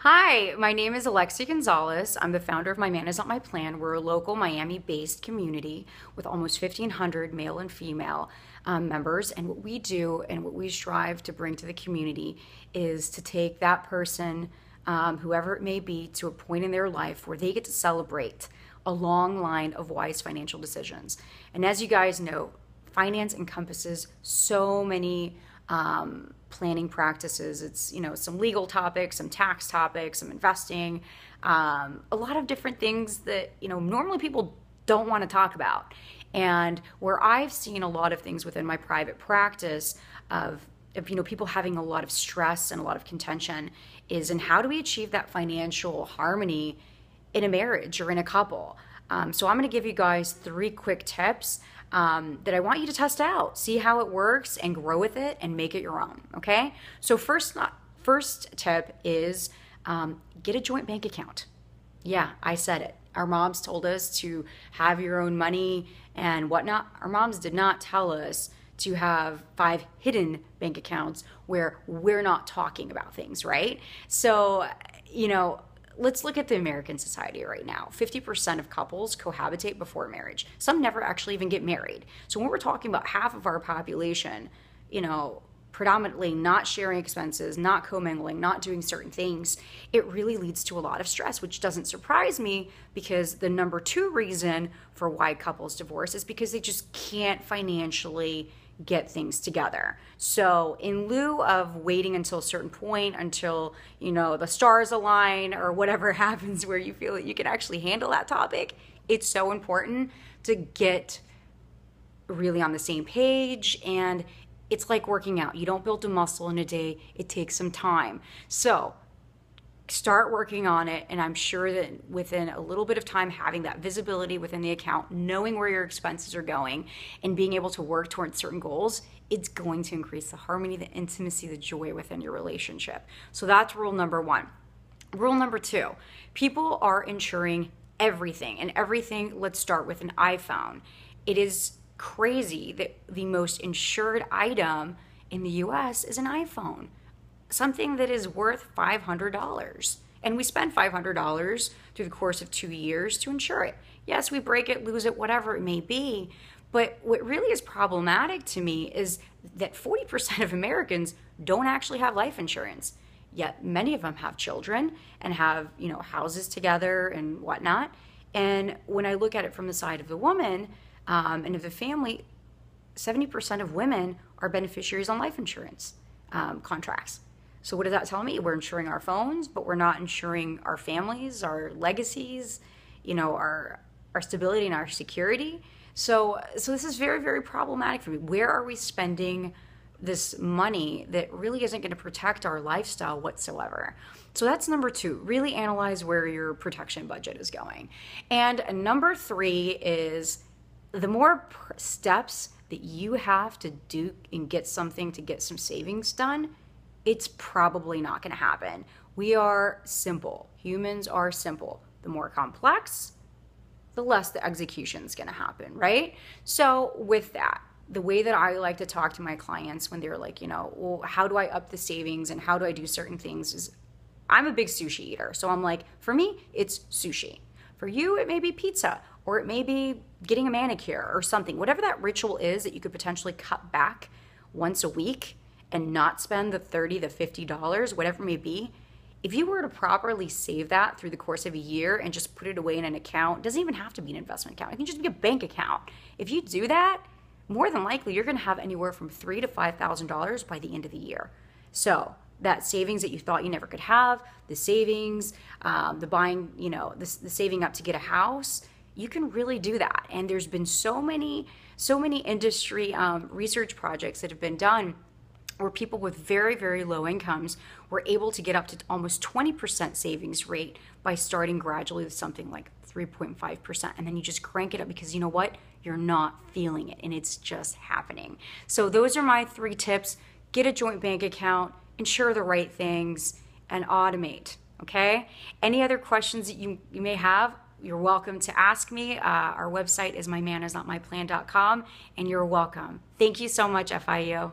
Hi, my name is Alexia Gonzalez. I'm the founder of My Man Is Not My Plan. We're a local Miami-based community with almost 1,500 male and female members. And what we do and what we strive to bring to the community is to take that person, whoever it may be, to a point in their life where they get to celebrate a long line of wise financial decisions. And as you guys know, finance encompasses so many planning practices. It's, some legal topics, some tax topics, some investing, a lot of different things that, normally people don't want to talk about. And where I've seen a lot of things within my private practice of people having a lot of stress and a lot of contention is in how do we achieve that financial harmony in a marriage or in a couple. So I'm going to give you guys 3 quick tips that I want you to test out, see how it works and grow with it and make it your own, okay? So first tip is get a joint bank account. Yeah, I said it. Our moms told us to have your own money and whatnot. Our moms did not tell us to have 5 hidden bank accounts where we're not talking about things, right? So, let's look at the American society right now. 50% of couples cohabitate before marriage. Some never actually even get married. So when we're talking about half of our population, predominantly not sharing expenses, not commingling, not doing certain things, it really leads to a lot of stress, which doesn't surprise me because the number 2 reason for why couples divorce is because they just can't financially get things together. So in lieu of waiting until a certain point, until, the stars align or whatever happens where you feel that you can actually handle that topic, it's so important to get really on the same page. And it's like working out. You don't build a muscle in a day. It takes some time. So start working on it, and I'm sure that within a little bit of time, having that visibility within the account, knowing where your expenses are going, and being able to work towards certain goals, it's going to increase the harmony, the intimacy, the joy within your relationship. So that's rule number 1. Rule number 2, people are insuring everything, and everything, let's start with an iPhone. It is crazy that the most insured item in the US is an iPhone. Something that is worth $500. And we spend $500 through the course of 2 years to insure it. Yes, we break it, lose it, whatever it may be. But what really is problematic to me is that 40% of Americans don't actually have life insurance. Yet many of them have children and have, houses together and whatnot. And when I look at it from the side of the woman and of the family, 70% of women are beneficiaries on life insurance contracts. So what does that tell me? We're insuring our phones, but we're not insuring our families, our legacies, our stability and our security. So this is very, very problematic for me. Where are we spending this money that really isn't going to protect our lifestyle whatsoever? So that's number 2. Really analyze where your protection budget is going. And number 3 is the more steps that you have to do and get something to get some savings done, it's probably not going to happen. We are simple. Humans are simple. The more complex, the less the execution is going to happen, right? So with that, the way that I like to talk to my clients when they're like, well, how do I up the savings and how do I do certain things is I'm a big sushi eater. So I'm like, for me, it's sushi. For you, it may be pizza, or it may be getting a manicure or something. Whatever that ritual is that you could potentially cut back once a week and not spend the $30, the $50, whatever it may be, if you were to properly save that through the course of a year and just put it away in an account, it doesn't even have to be an investment account. It can just be a bank account. If you do that, more than likely, you're going to have anywhere from $3,000 to $5,000 by the end of the year. So that savings that you thought you never could have, the savings, the buying, the saving up to get a house, you can really do that. And there's been so many industry research projects that have been done where people with very, very low incomes were able to get up to almost 20% savings rate by starting gradually with something like 3.5%. And then you just crank it up because you know what? You're not feeling it and it's just happening. So those are my 3 tips. Get a joint bank account, insure the right things, and automate, okay? Any other questions that you may have, you're welcome to ask me. Our website is mymanisnotmyplan.com, and you're welcome. Thank you so much, FIU.